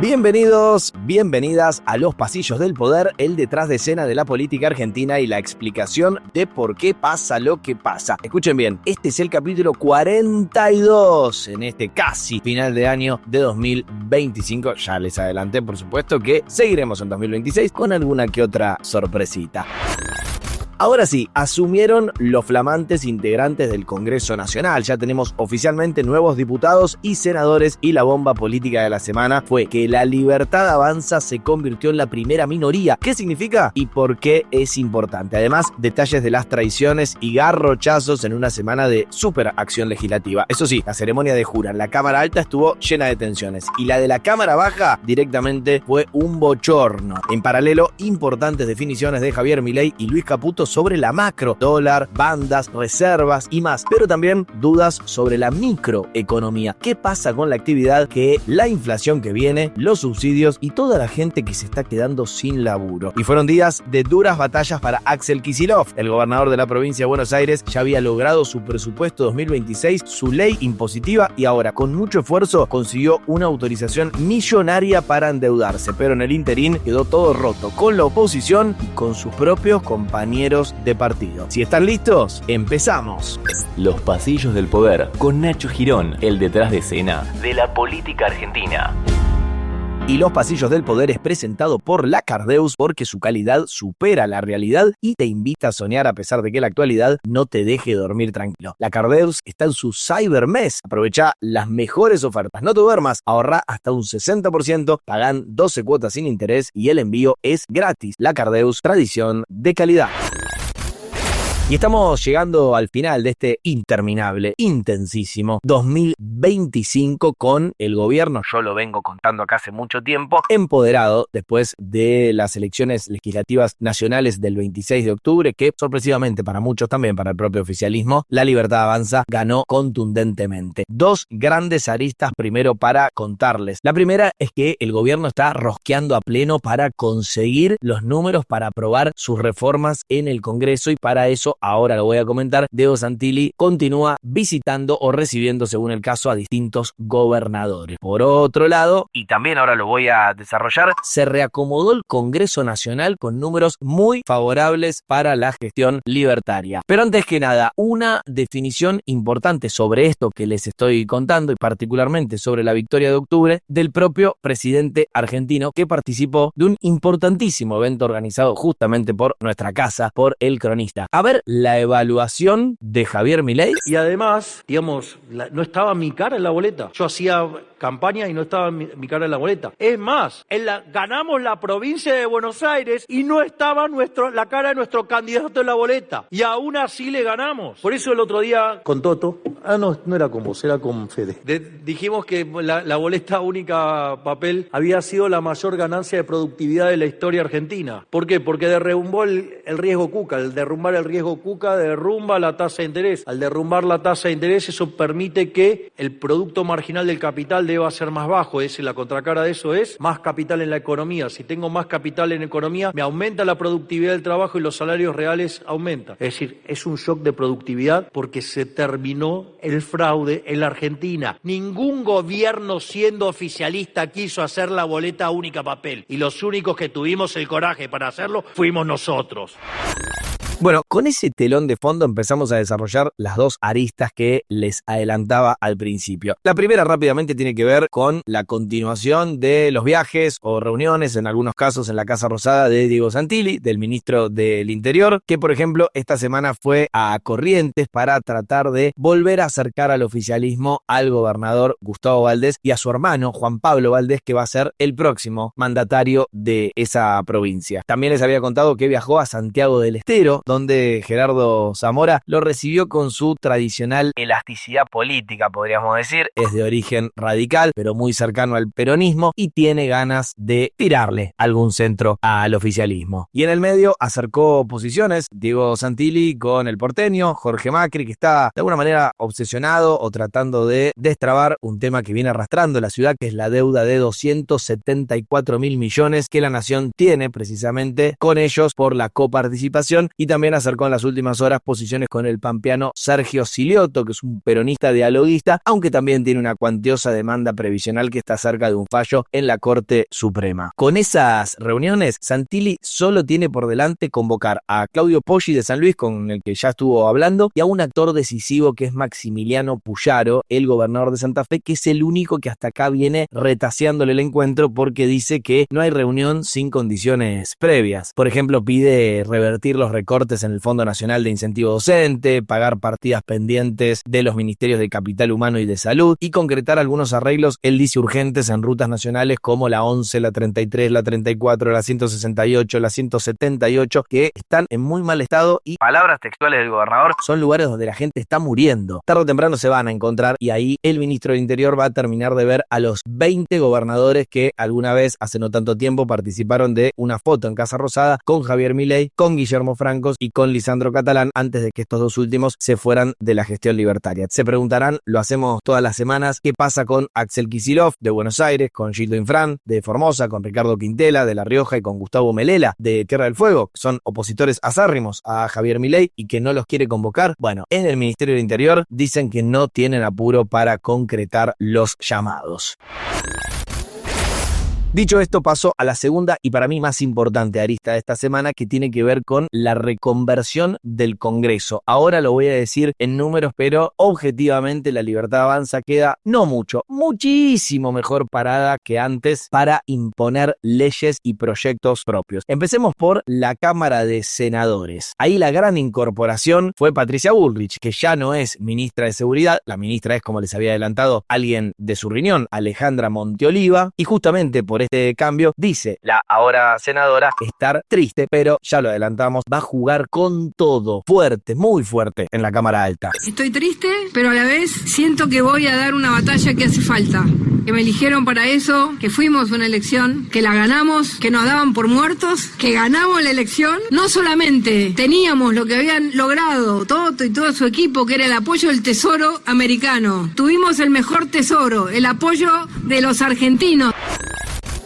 Bienvenidos, bienvenidas a Los Pasillos del Poder, el detrás de escena de la política argentina y la explicación de por qué pasa lo que pasa. Escuchen bien, este es el capítulo 42 en este casi final de año de 2025. Ya les adelanté, por supuesto, que seguiremos en 2026 con alguna que otra sorpresita. Ahora sí, asumieron los flamantes integrantes del Congreso Nacional. Ya tenemos oficialmente nuevos diputados y senadores y la bomba política de la semana fue que La Libertad Avanza se convirtió en la primera minoría. ¿Qué significa y por qué es importante? Además, detalles de las traiciones y garrochazos en una semana de súper acción legislativa. Eso sí, la ceremonia de jura en la Cámara Alta estuvo llena de tensiones y la de la Cámara Baja directamente fue un bochorno. En paralelo, importantes definiciones de Javier Milei y Luis Caputo sobre la macro, dólar, bandas, reservas y más, pero también dudas sobre la microeconomía. ¿Qué pasa con la actividad, la inflación que viene, los subsidios y toda la gente que se está quedando sin laburo? Y fueron días de duras batallas para Axel Kicillof. El gobernador de la provincia de Buenos Aires ya había logrado su presupuesto 2026, su ley impositiva y ahora con mucho esfuerzo consiguió una autorización millonaria para endeudarse, pero en el interín quedó todo roto con la oposición y con sus propios compañeros de partido. Si están listos, empezamos. Los Pasillos del Poder con Nacho Girón, el detrás de escena de la política argentina. Y Los Pasillos del Poder es presentado por La Cardeus porque su calidad supera la realidad y te invita a soñar a pesar de que la actualidad no te deje dormir tranquilo. La Cardeus está en su Cybermes. Aprovecha las mejores ofertas. No te duermas, ahorra hasta un 60%, pagan 12 cuotas sin interés y el envío es gratis. La Cardeus, tradición de calidad. Y estamos llegando al final de este interminable, intensísimo 2025 con el gobierno, yo lo vengo contando acá hace mucho tiempo, empoderado después de las elecciones legislativas nacionales del 26 de octubre, que sorpresivamente para muchos, también para el propio oficialismo, La Libertad Avanza ganó contundentemente. Dos grandes aristas primero para contarles. La primera es que el gobierno está rosqueando a pleno para conseguir los números para aprobar sus reformas en el Congreso y para eso, ahora lo voy a comentar, Diego Santilli continúa visitando o recibiendo, según el caso, a distintos gobernadores. Por otro lado, y también ahora lo voy a desarrollar, se reacomodó el Congreso Nacional con números muy favorables para la gestión libertaria. Pero antes que nada, una definición importante sobre esto que les estoy contando y particularmente sobre la victoria de octubre del propio presidente argentino que participó de un importantísimo evento organizado justamente por nuestra casa, por El Cronista. A ver, la evaluación de Javier Milei. Y además, digamos, no estaba mi cara en la boleta. Yo hacía campaña y no estaba mi cara en la boleta. Es más, ganamos la provincia de Buenos Aires y no estaba la cara de nuestro candidato en la boleta. Y aún así le ganamos. Por eso el otro día, con Toto, no era con vos, era con Fede. Dijimos que la boleta única papel había sido la mayor ganancia de productividad de la historia argentina. ¿Por qué? Porque derrumbó el riesgo Cuca. Al derrumbar el riesgo Cuca, derrumba la tasa de interés. Al derrumbar la tasa de interés, eso permite que el producto marginal del capital deba ser más bajo. Es decir, la contracara de eso es más capital en la economía. Si tengo más capital en economía, me aumenta la productividad del trabajo y los salarios reales aumentan. Es decir, es un shock de productividad porque se terminó el fraude en la Argentina. Ningún gobierno siendo oficialista quiso hacer la boleta única papel. Y los únicos que tuvimos el coraje para hacerlo fuimos nosotros. Bueno, con ese telón de fondo empezamos a desarrollar las dos aristas que les adelantaba al principio. La primera rápidamente tiene que ver con la continuación de los viajes o reuniones, en algunos casos en la Casa Rosada, de Diego Santilli, del ministro del Interior, que por ejemplo esta semana fue a Corrientes para tratar de volver a acercar al oficialismo al gobernador Gustavo Valdés y a su hermano Juan Pablo Valdés, que va a ser el próximo mandatario de esa provincia. También les había contado que viajó a Santiago del Estero, donde Gerardo Zamora lo recibió con su tradicional elasticidad política, podríamos decir. Es de origen radical, pero muy cercano al peronismo y tiene ganas de tirarle algún centro al oficialismo. Y en el medio acercó posiciones Diego Santilli con el porteño Jorge Macri, que está de alguna manera obsesionado o tratando de destrabar un tema que viene arrastrando la ciudad, que es la deuda de 274.000 millones que la nación tiene precisamente con ellos por la coparticipación, y también también acercó en las últimas horas posiciones con el pampeano Sergio Siliotto, que es un peronista dialoguista, aunque también tiene una cuantiosa demanda previsional que está cerca de un fallo en la Corte Suprema. Con esas reuniones, Santilli solo tiene por delante convocar a Claudio Poggi de San Luis, con el que ya estuvo hablando, y a un actor decisivo que es Maximiliano Puyaro, el gobernador de Santa Fe, que es el único que hasta acá viene retaseándole el encuentro porque dice que no hay reunión sin condiciones previas. Por ejemplo, pide revertir los recortes en el Fondo Nacional de Incentivo Docente, pagar partidas pendientes de los ministerios de Capital Humano y de Salud y concretar algunos arreglos, él dice urgentes, en rutas nacionales como la 11, la 33, la 34, la 168, la 178, que están en muy mal estado y, palabras textuales del gobernador, son lugares donde la gente está muriendo. Tarde o temprano se van a encontrar y ahí el ministro del Interior va a terminar de ver a los 20 gobernadores que alguna vez, hace no tanto tiempo, participaron de una foto en Casa Rosada con Javier Milei, con Guillermo Francos y con Lisandro Catalán antes de que estos dos últimos se fueran de la gestión libertaria. Se preguntarán, lo hacemos todas las semanas, ¿qué pasa con Axel Kicillof de Buenos Aires, con Gildo Infran de Formosa, con Ricardo Quintela de La Rioja y con Gustavo Melela de Tierra del Fuego, que son opositores acérrimos a Javier Milei y que no los quiere convocar? Bueno, en el Ministerio del Interior dicen que no tienen apuro para concretar los llamados. Dicho esto, paso a la segunda y para mí más importante arista de esta semana, que tiene que ver con la reconversión del Congreso. Ahora lo voy a decir en números, pero objetivamente la Libertad Avanza queda no mucho, muchísimo mejor parada que antes para imponer leyes y proyectos propios. Empecemos por la Cámara de Senadores. Ahí la gran incorporación fue Patricia Bullrich, que ya no es ministra de Seguridad. La ministra es, como les había adelantado, alguien de su riñón, Alejandra Monteoliva, y justamente por este cambio, dice la ahora senadora estar triste, pero ya lo adelantamos, va a jugar con todo, fuerte, muy fuerte en la Cámara Alta. Estoy triste, pero a la vez siento que voy a dar una batalla que hace falta, que me eligieron para eso, que fuimos una elección, que la ganamos, que nos daban por muertos, que ganamos la elección. No solamente teníamos lo que habían logrado Toto y todo su equipo, que era el apoyo del Tesoro americano, tuvimos el mejor tesoro, el apoyo de los argentinos.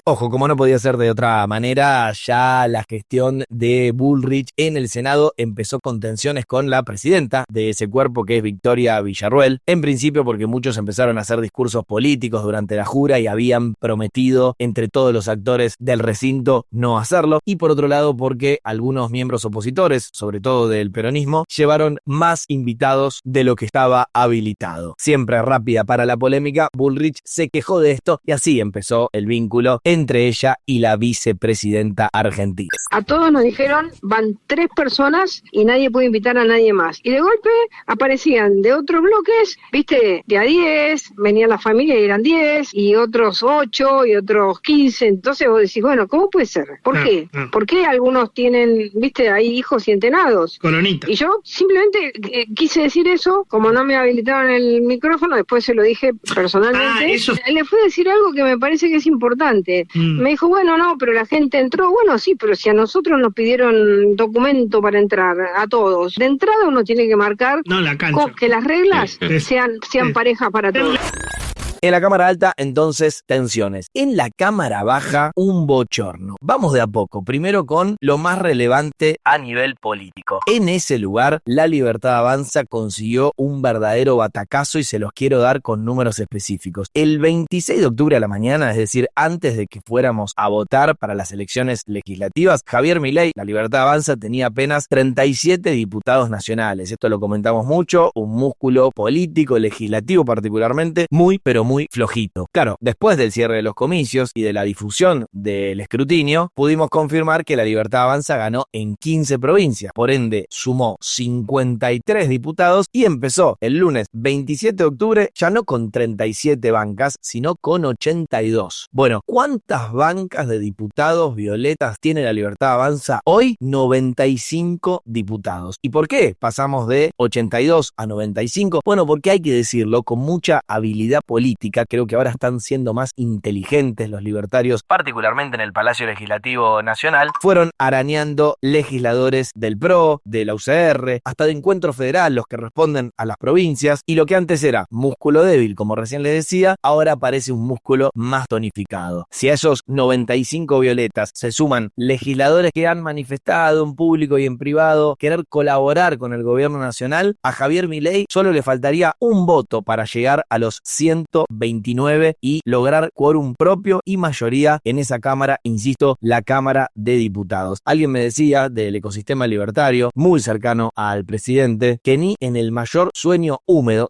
Ojo, como no podía ser de otra manera, ya la gestión de Bullrich en el Senado empezó con tensiones con la presidenta de ese cuerpo, que es Victoria Villarruel. En principio porque muchos empezaron a hacer discursos políticos durante la jura y habían prometido entre todos los actores del recinto no hacerlo. Y por otro lado porque algunos miembros opositores, sobre todo del peronismo, llevaron más invitados de lo que estaba habilitado. Siempre rápida para la polémica, Bullrich se quejó de esto y así empezó el vínculo entre ella y la vicepresidenta argentina. A todos nos dijeron, van 3 personas y nadie puede invitar a nadie más. Y de golpe aparecían de otros bloques, viste, de a 10, venían la familia y eran 10, y otros 8 y otros 15. Entonces vos decís, bueno, ¿cómo puede ser? ¿Por qué? ¿Por qué algunos tienen, viste, hay hijos y entenados? Colonitas. Y yo simplemente quise decir eso, como no me habilitaron el micrófono, después se lo dije personalmente. Le fui a decir algo que me parece que es importante. Me dijo, bueno, no, pero la gente entró. Bueno, sí, pero si a nosotros nos pidieron documento para entrar, a todos, de entrada uno tiene que marcar que las reglas sean parejas para todos. En la Cámara Alta, entonces, tensiones. En la Cámara Baja, un bochorno. Vamos de a poco. Primero con lo más relevante a nivel político. En ese lugar, la Libertad Avanza consiguió un verdadero batacazo y se los quiero dar con números específicos. El 26 de octubre a la mañana, es decir, antes de que fuéramos a votar para las elecciones legislativas, Javier Milei, la Libertad Avanza, tenía apenas 37 diputados nacionales. Esto lo comentamos mucho, un músculo político, legislativo particularmente, muy, pero muy flojito. Claro, después del cierre de los comicios y de la difusión del escrutinio, pudimos confirmar que la Libertad Avanza ganó en 15 provincias, por ende sumó 53 diputados y empezó el lunes 27 de octubre ya no con 37 bancas, sino con 82. Bueno, ¿cuántas bancas de diputados violetas tiene la Libertad Avanza hoy? 95 diputados. ¿Y por qué pasamos de 82 a 95? Bueno, porque hay que decirlo con mucha habilidad política. política. Creo que ahora están siendo más inteligentes los libertarios, particularmente en el Palacio Legislativo Nacional. Fueron arañando legisladores del PRO, de la UCR, hasta de Encuentro Federal, los que responden a las provincias, y lo que antes era músculo débil, como recién les decía, ahora parece un músculo más tonificado. Si a esos 95 violetas se suman legisladores que han manifestado en público y en privado querer colaborar con el gobierno nacional, a Javier Milei solo le faltaría un voto para llegar a los 129 y lograr quórum propio y mayoría en esa cámara, insisto, la Cámara de Diputados. Alguien me decía del ecosistema libertario, muy cercano al presidente, que ni en el mayor sueño húmedo,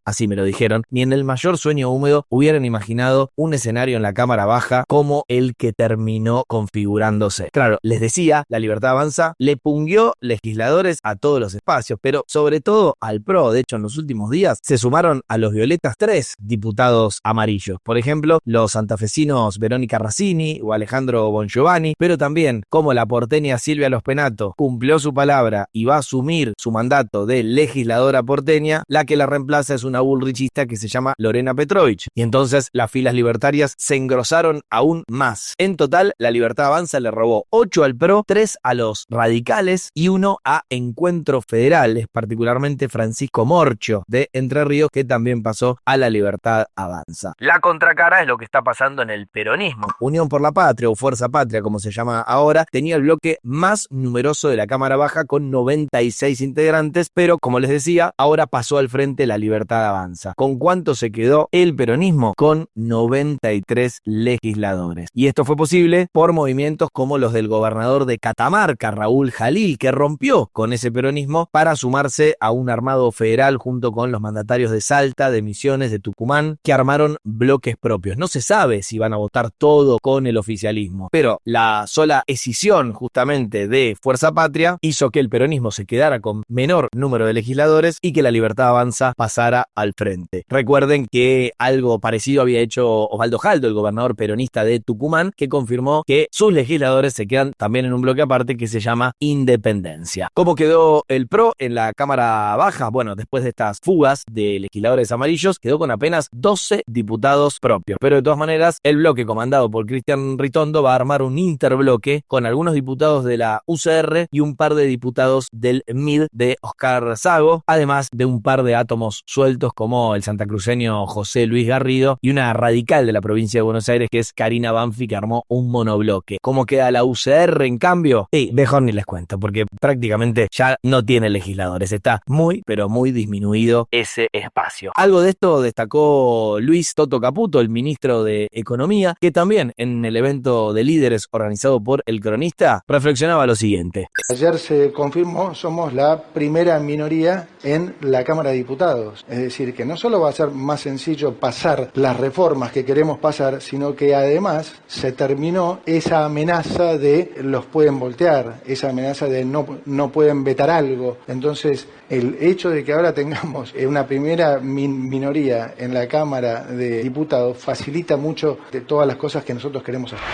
así me lo dijeron, ni en el mayor sueño húmedo hubieran imaginado un escenario en la Cámara Baja como el que terminó configurándose. Claro, les decía, la Libertad Avanza le pungueó legisladores a todos los espacios, pero sobre todo al PRO. De hecho, en los últimos días se sumaron a los violetas 3 diputados amarillos. Por ejemplo, los santafesinos Verónica Racini o Alejandro Bongiovanni, pero también como la porteña Silvia Los Penato cumplió su palabra y va a asumir su mandato de legisladora porteña, la que la reemplaza es una bullrichista que se llama Lorena Petrovich. Y entonces las filas libertarias se engrosaron aún más. En total, la Libertad Avanza le robó 8 al PRO, 3 a los radicales y 1 a Encuentro Federal, es particularmente Francisco Morcho de Entre Ríos, que también pasó a la Libertad Avanza. La contracara es lo que está pasando en el peronismo. Unión por la Patria o Fuerza Patria, como se llama ahora, tenía el bloque más numeroso de la Cámara Baja con 96 integrantes, pero como les decía, ahora pasó al frente la Libertad Avanza. ¿Con cuánto se quedó el peronismo? Con 93 legisladores. Y esto fue posible por movimientos como los del gobernador de Catamarca, Raúl Jalil, que rompió con ese peronismo para sumarse a un armado federal junto con los mandatarios de Salta, de Misiones, de Tucumán, que armaron bloques propios. No se sabe si van a votar todo con el oficialismo, pero la sola escisión justamente de Fuerza Patria hizo que el peronismo se quedara con menor número de legisladores y que la Libertad Avanza pasara al frente. Recuerden que algo parecido había hecho Osvaldo Jaldo, el gobernador peronista de Tucumán, que confirmó que sus legisladores se quedan también en un bloque aparte que se llama Independencia. ¿Cómo quedó el PRO en la Cámara Baja? Bueno, después de estas fugas de legisladores amarillos, quedó con apenas 12 diputados propios. Pero de todas maneras, el bloque comandado por Cristian Ritondo va a armar un interbloque con algunos diputados de la UCR y un par de diputados del MID de Oscar Sago, además de un par de átomos sueltos como el santacruceño José Luis Garrido y una radical de la provincia de Buenos Aires que es Karina Banfi, que armó un monobloque. ¿Cómo queda la UCR en cambio? Sí, mejor ni les cuento porque prácticamente ya no tiene legisladores, está muy pero muy disminuido ese espacio. Algo de esto destacó Luis Toto Caputo, el ministro de Economía, que también en el evento de líderes organizado por El Cronista reflexionaba lo siguiente. Ayer se confirmó, somos la primera minoría en la Cámara de Diputados. Es decir, que no solo va a ser más sencillo pasar las reformas que queremos pasar, sino que además se terminó esa amenaza de los pueden voltear, esa amenaza de no pueden vetar algo. Entonces, el hecho de que ahora tengamos una primera minoría en la Cámara de Diputados facilita mucho de todas las cosas que nosotros queremos hacer.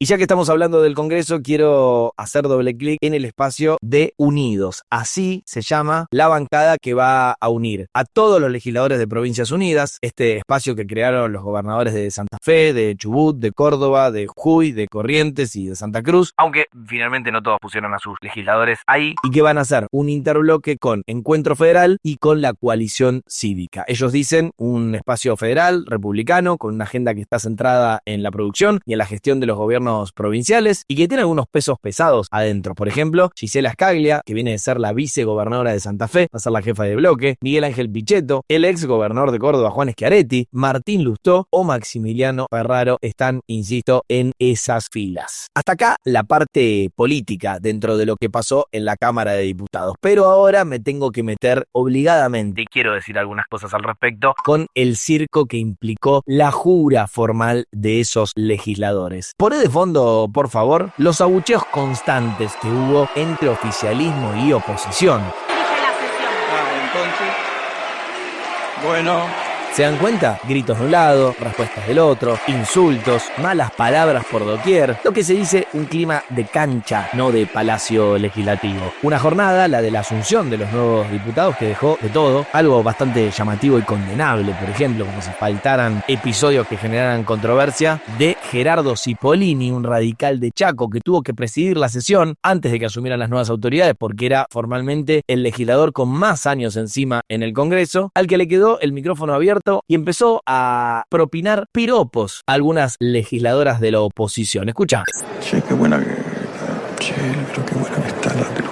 Y ya que estamos hablando del Congreso, quiero hacer doble clic en el espacio de Unidos. Así se llama la bancada que va a unir a todos los legisladores de Provincias Unidas, este espacio que crearon los gobernadores de Santa Fe, de Chubut, de Córdoba, de Jujuy, de Corrientes y de Santa Cruz, aunque finalmente no todos pusieron a sus legisladores ahí, y que van a hacer un interbloque con Encuentro Federal y con la Coalición Cívica. Ellos dicen un espacio federal, republicano, con una agenda que está centrada en la producción y en la gestión de los gobiernos provinciales y que tiene algunos pesos pesados adentro. Por ejemplo, Gisela Scaglia, que viene de ser la vicegobernadora de Santa Fe, va a ser la jefa de bloque, Miguel Ángel Pichetto, el ex gobernador de Córdoba, Juan Schiaretti, Martín Lustó o Maximiliano Ferraro están, insisto, en esas filas. Hasta acá la parte política dentro de lo que pasó en la Cámara de Diputados. Pero ahora me tengo que meter obligadamente, y quiero decir algunas cosas al respecto, con el circo que implicó la jura formal de esos legisladores. Poné de fondo, por favor, los abucheos constantes que hubo entre oficialismo y oposición. Entonces, bueno, ¿Se dan cuenta? Gritos de un lado, respuestas del otro, insultos, malas palabras por doquier, lo que se dice un clima de cancha, no de palacio legislativo. Una jornada, la de la asunción de los nuevos diputados, que dejó de todo, algo bastante llamativo y condenable, por ejemplo, como si faltaran episodios que generaran controversia, de Gerardo Cipollini, un radical de Chaco que tuvo que presidir la sesión antes de que asumieran las nuevas autoridades porque era formalmente el legislador con más años encima en el Congreso, al que le quedó el micrófono abierto y empezó a propinar piropos a algunas legisladoras de la oposición. Escucha. Che, qué buena que... Che, pero qué buena que está la peluca.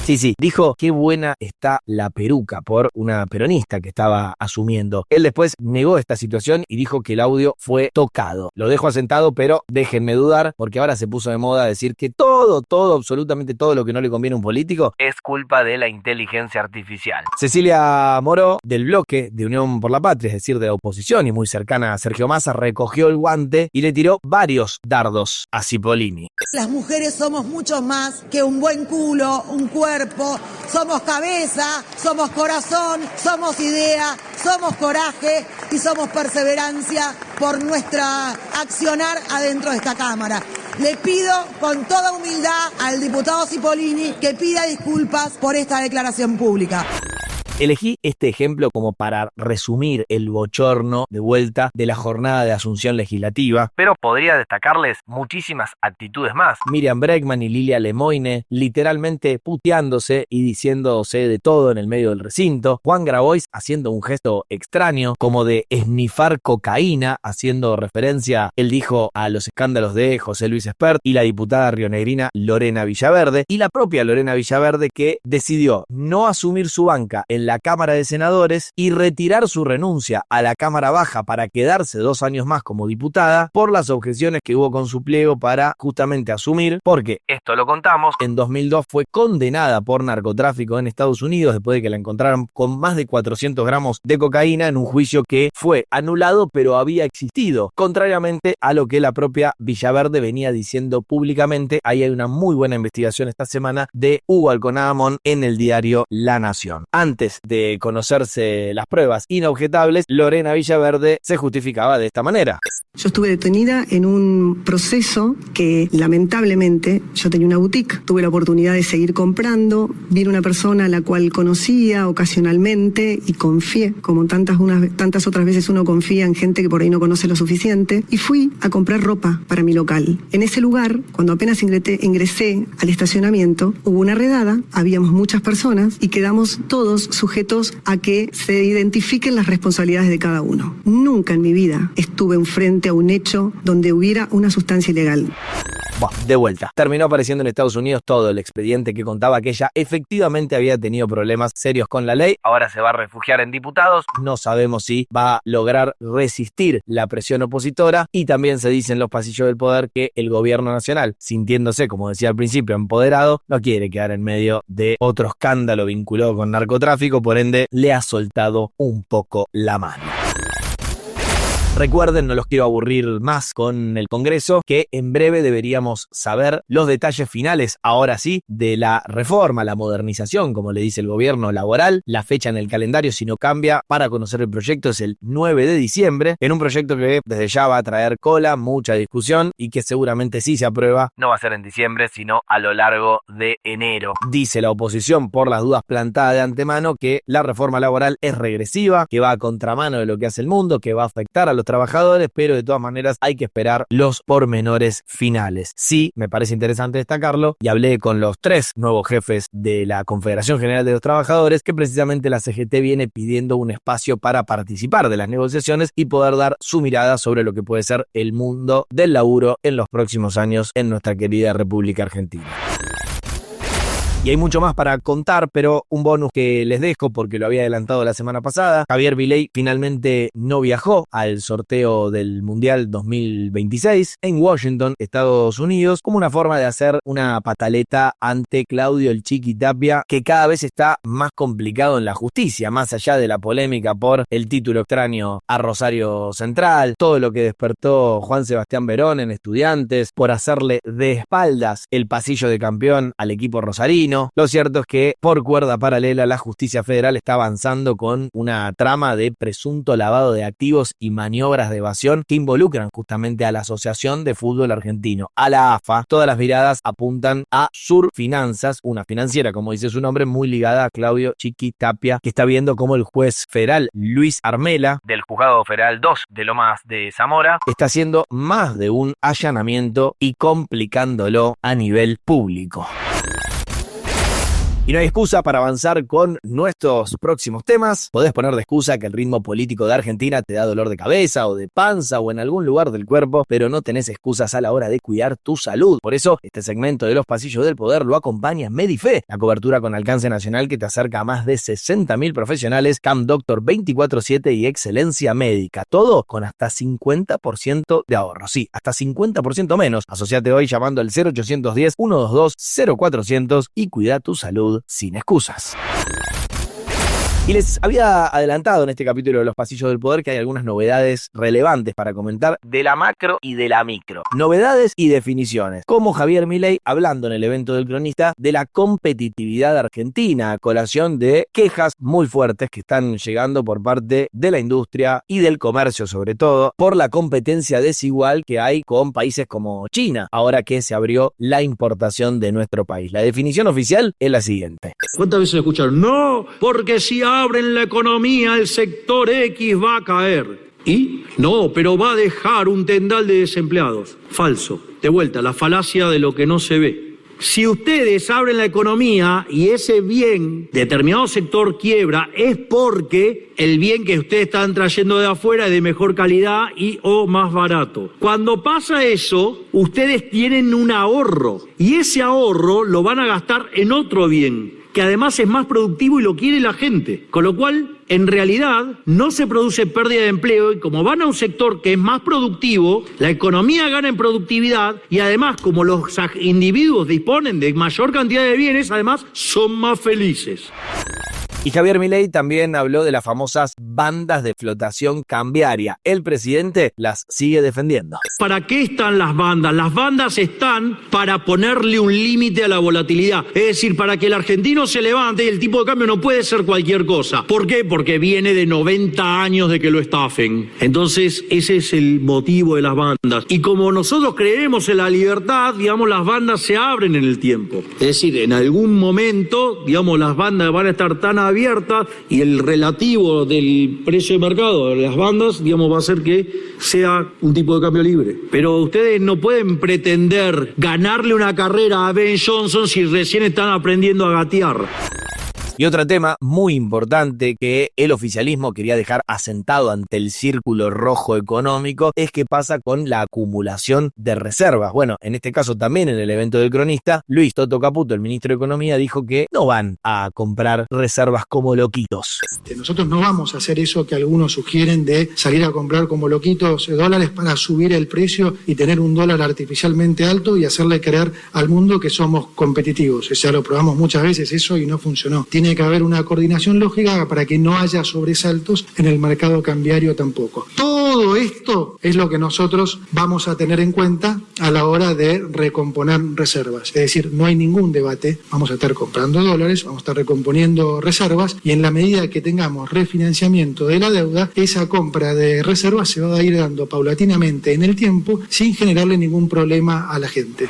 Sí, dijo qué buena está la peruca por una peronista que estaba asumiendo. Él después negó esta situación y dijo que el audio fue tocado. Lo dejo asentado, pero déjenme dudar, porque ahora se puso de moda decir que todo, absolutamente todo lo que no le conviene a un político es culpa de la inteligencia artificial. Cecilia Moró, del bloque de Unión por la Patria, es decir, de la oposición y muy cercana a Sergio Massa, recogió el guante y le tiró varios dardos a Cipollini. Las mujeres somos mucho más que un buen culo, un cuerpo, somos cabeza, somos corazón, somos idea, somos coraje y somos perseverancia por nuestra accionar adentro de esta Cámara. Le pido con toda humildad al diputado Cipollini que pida disculpas por esta declaración pública. Elegí este ejemplo como para resumir el bochorno de vuelta de la jornada de asunción legislativa, pero podría destacarles muchísimas actitudes más. Miriam Bregman y Lilia Lemoine literalmente puteándose y diciéndose de todo en el medio del recinto. Juan Grabois haciendo un gesto extraño como de esnifar cocaína, haciendo referencia, él dijo, a los escándalos de José Luis Espert, y la diputada rionegrina Lorena Villaverde, y la propia Lorena Villaverde, que decidió no asumir su banca en la Cámara de Senadores y retirar su renuncia a la Cámara Baja para quedarse 2 años más como diputada por las objeciones que hubo con su pliego para justamente asumir, porque, esto lo contamos, en 2002 fue condenada por narcotráfico en Estados Unidos después de que la encontraron con más de 400 gramos de cocaína en un juicio que fue anulado pero había existido, contrariamente a lo que la propia Villaverde venía diciendo públicamente. Ahí hay una muy buena investigación esta semana de Hugo Alconadamón en el diario La Nación. Antes de conocerse las pruebas inobjetables, Lorena Villaverde se justificaba de esta manera. Yo estuve detenida en un proceso que lamentablemente yo tenía una boutique, tuve la oportunidad de seguir comprando, vi una persona a la cual conocía ocasionalmente y confié, como tantas otras veces uno confía en gente que por ahí no conoce lo suficiente, y fui a comprar ropa para mi local. En ese lugar, cuando apenas ingresé al estacionamiento, hubo una redada, habíamos muchas personas y quedamos todos sujetos a que se identifiquen las responsabilidades de cada uno. Nunca en mi vida estuve enfrente a un hecho donde hubiera una sustancia ilegal. De vuelta. Terminó apareciendo en Estados Unidos todo el expediente que contaba que ella efectivamente había tenido problemas serios con la ley. Ahora se va a refugiar en diputados. No sabemos si va a lograr resistir la presión opositora. Y también se dice en los pasillos del poder que el gobierno nacional, sintiéndose, como decía al principio, empoderado, no quiere quedar en medio de otro escándalo vinculado con narcotráfico. Por ende, le ha soltado un poco la mano. Recuerden, no los quiero aburrir más con el Congreso, que en breve deberíamos saber los detalles finales, ahora sí, de la reforma, la modernización, como le dice el gobierno, laboral. La fecha en el calendario, si no cambia, para conocer el proyecto es el 9 de diciembre, en un proyecto que desde ya va a traer cola, mucha discusión y que seguramente si se aprueba, no va a ser en diciembre, sino a lo largo de enero. Dice la oposición, por las dudas plantadas de antemano, que la reforma laboral es regresiva, que va a contramano de lo que hace el mundo, que va a afectar a los trabajadores, pero de todas maneras hay que esperar los pormenores finales. Sí, me parece interesante destacarlo, y hablé con los 3 nuevos jefes de la Confederación General de los Trabajadores, que precisamente la CGT viene pidiendo un espacio para participar de las negociaciones y poder dar su mirada sobre lo que puede ser el mundo del laburo en los próximos años en nuestra querida República Argentina. Y hay mucho más para contar, pero un bonus que les dejo porque lo había adelantado la semana pasada. Javier Milei finalmente no viajó al sorteo del Mundial 2026 en Washington, Estados Unidos, como una forma de hacer una pataleta ante Claudio el Chiqui Tapia, que cada vez está más complicado en la justicia, más allá de la polémica por el título extraño a Rosario Central, todo lo que despertó Juan Sebastián Verón en Estudiantes, por hacerle de espaldas el pasillo de campeón al equipo rosarino, argentino. Lo cierto es que por cuerda paralela la justicia federal está avanzando con una trama de presunto lavado de activos y maniobras de evasión que involucran justamente a la Asociación de Fútbol Argentino, a la AFA. Todas las miradas apuntan a Sur Finanzas, una financiera, como dice su nombre, muy ligada a Claudio Chiqui Tapia, que está viendo cómo el juez federal Luis Armela, del Juzgado Federal 2 de Lomas de Zamora, está haciendo más de un allanamiento y complicándolo a nivel público. Y no hay excusa para avanzar con nuestros próximos temas. Podés poner de excusa que el ritmo político de Argentina te da dolor de cabeza o de panza o en algún lugar del cuerpo, pero no tenés excusas a la hora de cuidar tu salud. Por eso, este segmento de Los Pasillos del Poder lo acompaña Medife, la cobertura con alcance nacional que te acerca a más de 60.000 profesionales, Camp Doctor 24/7 y excelencia médica. Todo con hasta 50% de ahorro. Sí, hasta 50% menos. Asociate hoy llamando al 0810-122-0400 y cuida tu salud sin excusas. Y les había adelantado en este capítulo de Los Pasillos del Poder que hay algunas novedades relevantes para comentar de la macro y de la micro. Novedades y definiciones. Como Javier Milei hablando en el evento del Cronista de la competitividad argentina a colación de quejas muy fuertes que están llegando por parte de la industria y del comercio sobre todo por la competencia desigual que hay con países como China ahora que se abrió la importación de nuestro país. La definición oficial es la siguiente. ¿Cuántas veces escucharon? No, porque si abren la economía, el sector X va a caer. ¿Y? No, pero va a dejar un tendal de desempleados. Falso. De vuelta, la falacia de lo que no se ve. Si ustedes abren la economía y ese bien, determinado sector quiebra, es porque el bien que ustedes están trayendo de afuera es de mejor calidad y o más barato. Cuando pasa eso, ustedes tienen un ahorro y ese ahorro lo van a gastar en otro bien, que además es más productivo y lo quiere la gente. Con lo cual, en realidad, no se produce pérdida de empleo y como van a un sector que es más productivo, la economía gana en productividad y además, como los individuos disponen de mayor cantidad de bienes, además son más felices. Y Javier Milei también habló de las famosas bandas de flotación cambiaria. El presidente las sigue defendiendo. ¿Para qué están las bandas? Las bandas están para ponerle un límite a la volatilidad. Es decir, para que el argentino se levante y el tipo de cambio no puede ser cualquier cosa. ¿Por qué? Porque viene de 90 años de que lo estafen. Entonces, ese es el motivo de las bandas. Y como nosotros creemos en la libertad, digamos, las bandas se abren en el tiempo. Es decir, en algún momento, digamos, las bandas van a estar tan abiertas y el relativo del precio de mercado de las bandas, digamos, va a hacer que sea un tipo de cambio libre. Pero ustedes no pueden pretender ganarle una carrera a Ben Johnson si recién están aprendiendo a gatear. Y otro tema muy importante que el oficialismo quería dejar asentado ante el círculo rojo económico es qué pasa con la acumulación de reservas. Bueno, en este caso también en el evento del Cronista, Luis Toto Caputo, el ministro de Economía, dijo que no van a comprar reservas como loquitos. Nosotros no vamos a hacer eso que algunos sugieren de salir a comprar como loquitos dólares para subir el precio y tener un dólar artificialmente alto y hacerle creer al mundo que somos competitivos. O sea, lo probamos muchas veces eso y no funcionó. Tiene que haber una coordinación lógica para que no haya sobresaltos en el mercado cambiario tampoco. Todo esto es lo que nosotros vamos a tener en cuenta a la hora de recomponer reservas. Es decir, no hay ningún debate. Vamos a estar comprando dólares, vamos a estar recomponiendo reservas y en la medida que tengamos refinanciamiento de la deuda, esa compra de reservas se va a ir dando paulatinamente en el tiempo sin generarle ningún problema a la gente.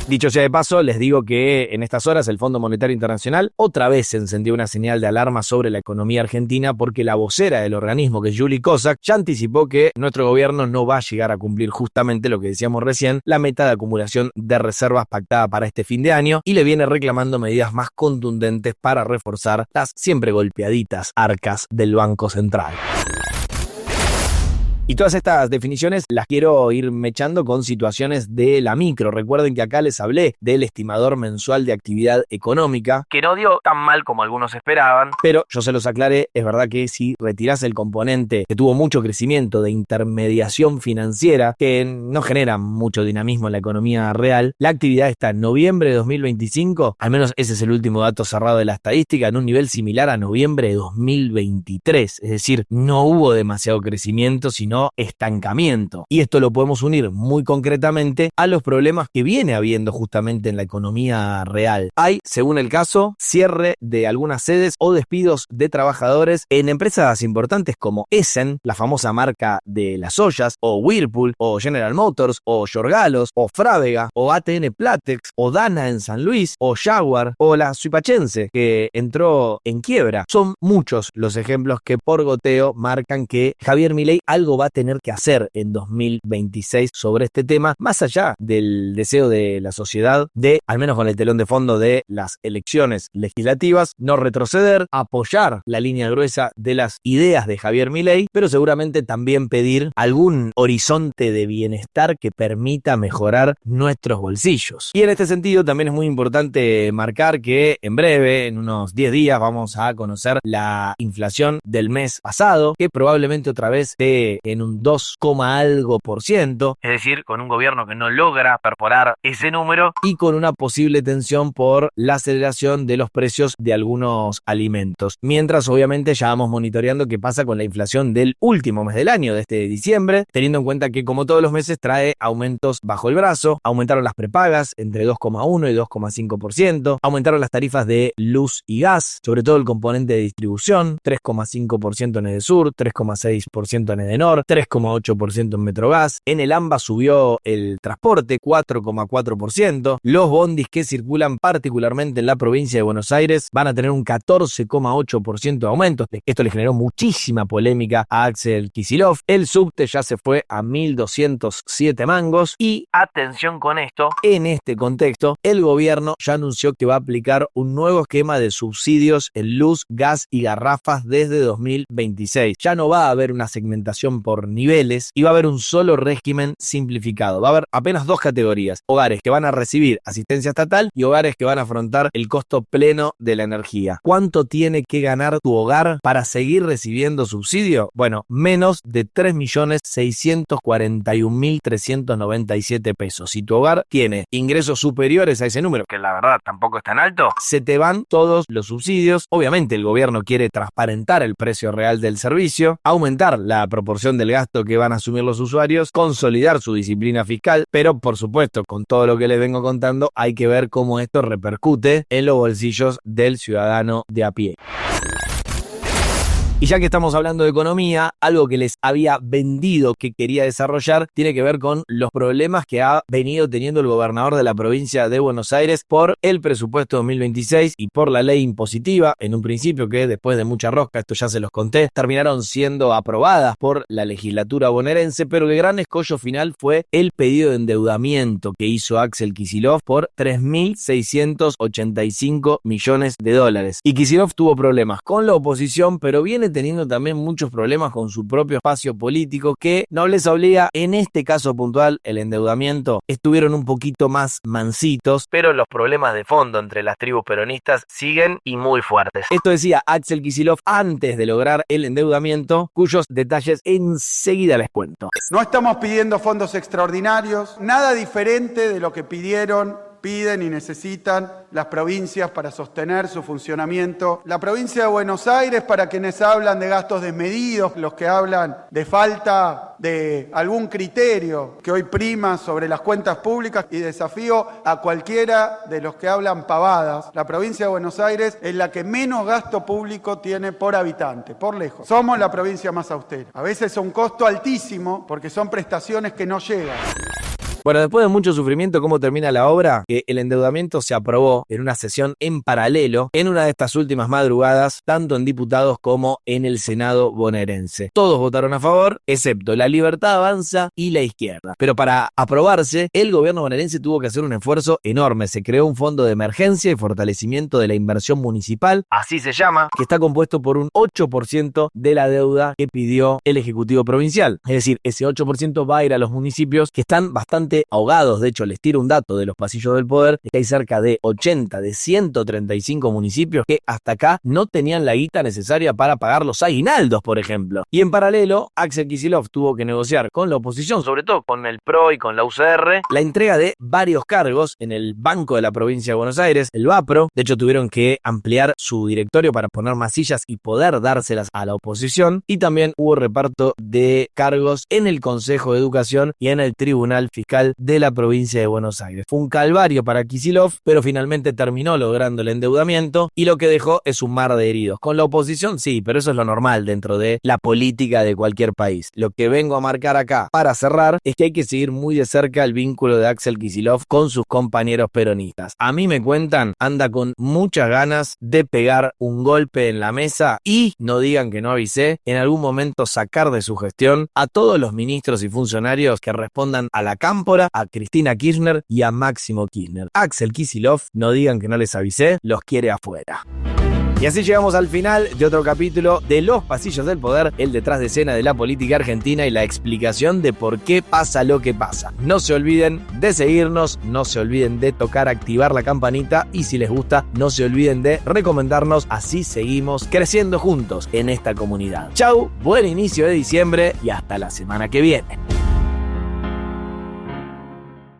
Dicho sea de paso, les digo que en estas horas el Fondo Monetario Internacional otra vez encendió una señal de alarma sobre la economía argentina porque la vocera del organismo, que es Juli Kozak, ya anticipó que nuestro gobierno no va a llegar a cumplir justamente lo que decíamos recién, la meta de acumulación de reservas pactada para este fin de año y le viene reclamando medidas más contundentes para reforzar las siempre golpeaditas arcas del Banco Central. Y todas estas definiciones las quiero ir mechando con situaciones de la micro. Recuerden que acá les hablé del estimador mensual de actividad económica, que no dio tan mal como algunos esperaban, pero yo se los aclaré, es verdad que si retirás el componente que tuvo mucho crecimiento de intermediación financiera, que no genera mucho dinamismo en la economía real, la actividad está en noviembre de 2025, al menos ese es el último dato cerrado de la estadística, en un nivel similar a noviembre de 2023, es decir, no hubo demasiado crecimiento, sino sino estancamiento. Y esto lo podemos unir muy concretamente a los problemas que viene habiendo justamente en la economía real. Hay, según el caso, cierre de algunas sedes o despidos de trabajadores en empresas importantes como Essen, la famosa marca de las ollas, o Whirlpool, o General Motors, o Yorgalos, o Frávega, o ATN Platex, o Dana en San Luis, o Jaguar, o la Suipachense, que entró en quiebra. Son muchos los ejemplos que por goteo marcan que Javier Milei algo va a tener que hacer en 2026 sobre este tema, más allá del deseo de la sociedad de, al menos con el telón de fondo de las elecciones legislativas, no retroceder, apoyar la línea gruesa de las ideas de Javier Milei, pero seguramente también pedir algún horizonte de bienestar que permita mejorar nuestros bolsillos. Y en este sentido también es muy importante marcar que en breve, en unos 10 días, vamos a conocer la inflación del mes pasado, que probablemente otra vez esté en un 2, algo por ciento, es decir, con un gobierno que no logra perforar ese número y con una posible tensión por la aceleración de los precios de algunos alimentos. Mientras, obviamente, ya vamos monitoreando qué pasa con la inflación del último mes del año, de este diciembre, teniendo en cuenta que, como todos los meses, trae aumentos bajo el brazo. Aumentaron las prepagas entre 2,1 y 2,5%, aumentaron las tarifas de luz y gas, sobre todo el componente de distribución, 3,5% en Edesur, 3,6% en Edenor, 3,8% en Metrogas. En el AMBA subió el transporte 4,4%. Los bondis que circulan particularmente en la provincia de Buenos Aires van a tener un 14,8% de aumento. Esto le generó muchísima polémica a Axel Kicillof. El subte ya se fue a 1.207 mangos y, atención con esto, en este contexto, el gobierno ya anunció que va a aplicar un nuevo esquema de subsidios en luz, gas y garrafas desde 2026. Ya no va a haber una segmentación por niveles y va a haber un solo régimen simplificado. Va a haber apenas dos categorías: hogares que van a recibir asistencia estatal y hogares que van a afrontar el costo pleno de la energía. ¿Cuánto tiene que ganar tu hogar para seguir recibiendo subsidio? Bueno, menos de 3.641.397 pesos. Si tu hogar tiene ingresos superiores a ese número, que la verdad tampoco es tan alto, se te van todos los subsidios. Obviamente el gobierno quiere transparentar el precio real del servicio, aumentar la proporción del gasto que van a asumir los usuarios, consolidar su disciplina fiscal, pero por supuesto, con todo lo que les vengo contando, hay que ver cómo esto repercute en los bolsillos del ciudadano de a pie. Y ya que estamos hablando de economía, algo que les había vendido que quería desarrollar tiene que ver con los problemas que ha venido teniendo el gobernador de la provincia de Buenos Aires por el presupuesto 2026 y por la ley impositiva, en un principio que después de mucha rosca, esto ya se los conté, terminaron siendo aprobadas por la legislatura bonaerense, pero el gran escollo final fue el pedido de endeudamiento que hizo Axel Kicillof por 3.685 millones de dólares. Y Kicillof tuvo problemas con la oposición, pero viene teniendo también muchos problemas con su propio espacio político, que no les obliga. En este caso puntual, el endeudamiento, estuvieron un poquito más mansitos, pero los problemas de fondo entre las tribus peronistas siguen y muy fuertes. Esto decía Axel Kicillof antes de lograr el endeudamiento, cuyos detalles enseguida les cuento. No estamos pidiendo fondos extraordinarios, nada diferente de lo que piden y necesitan las provincias para sostener su funcionamiento. La provincia de Buenos Aires, para quienes hablan de gastos desmedidos, los que hablan de falta de algún criterio que hoy prima sobre las cuentas públicas, y desafío a cualquiera de los que hablan pavadas, la provincia de Buenos Aires es la que menos gasto público tiene por habitante, por lejos. Somos la provincia más austera. A veces es un costo altísimo porque son prestaciones que no llegan. Bueno, después de mucho sufrimiento, ¿cómo termina la obra? Que el endeudamiento se aprobó en una sesión en paralelo en una de estas últimas madrugadas, tanto en diputados como en el Senado bonaerense. Todos votaron a favor, excepto La Libertad Avanza y la izquierda. Pero para aprobarse, el gobierno bonaerense tuvo que hacer un esfuerzo enorme. Se creó un fondo de emergencia y fortalecimiento de la inversión municipal, así se llama, que está compuesto por un 8% de la deuda que pidió el Ejecutivo Provincial. Es decir, ese 8% va a ir a los municipios que están bastante bastante ahogados. De hecho, les tiro un dato de los pasillos del poder, es que hay cerca de 80 de 135 municipios que hasta acá no tenían la guita necesaria para pagar los aguinaldos, por ejemplo. Y en paralelo, Axel Kicillof tuvo que negociar con la oposición, sobre todo con el PRO y con la UCR, la entrega de varios cargos en el Banco de la Provincia de Buenos Aires, el BAPRO. De hecho, tuvieron que ampliar su directorio para poner más sillas y poder dárselas a la oposición. Y también hubo reparto de cargos en el Consejo de Educación y en el Tribunal Fiscal de la Provincia de Buenos Aires. Fue un calvario para Kicillof, pero finalmente terminó logrando el endeudamiento y lo que dejó es un mar de heridos. Con la oposición sí, pero eso es lo normal dentro de la política de cualquier país. Lo que vengo a marcar acá para cerrar es que hay que seguir muy de cerca el vínculo de Axel Kicillof con sus compañeros peronistas. A mí me cuentan, anda con muchas ganas de pegar un golpe en la mesa y, no digan que no avisé, en algún momento sacar de su gestión a todos los ministros y funcionarios que respondan a la Cámpora, a Cristina Kirchner y a Máximo Kirchner. Axel Kicillof, no digan que no les avisé, los quiere afuera. Y así llegamos al final de otro capítulo de Los Pasillos del Poder, el detrás de escena de la política argentina y la explicación de por qué pasa lo que pasa. No se olviden de seguirnos, no se olviden de activar la campanita y si les gusta, no se olviden de recomendarnos, así seguimos creciendo juntos en esta comunidad. Chau, buen inicio de diciembre y hasta la semana que viene.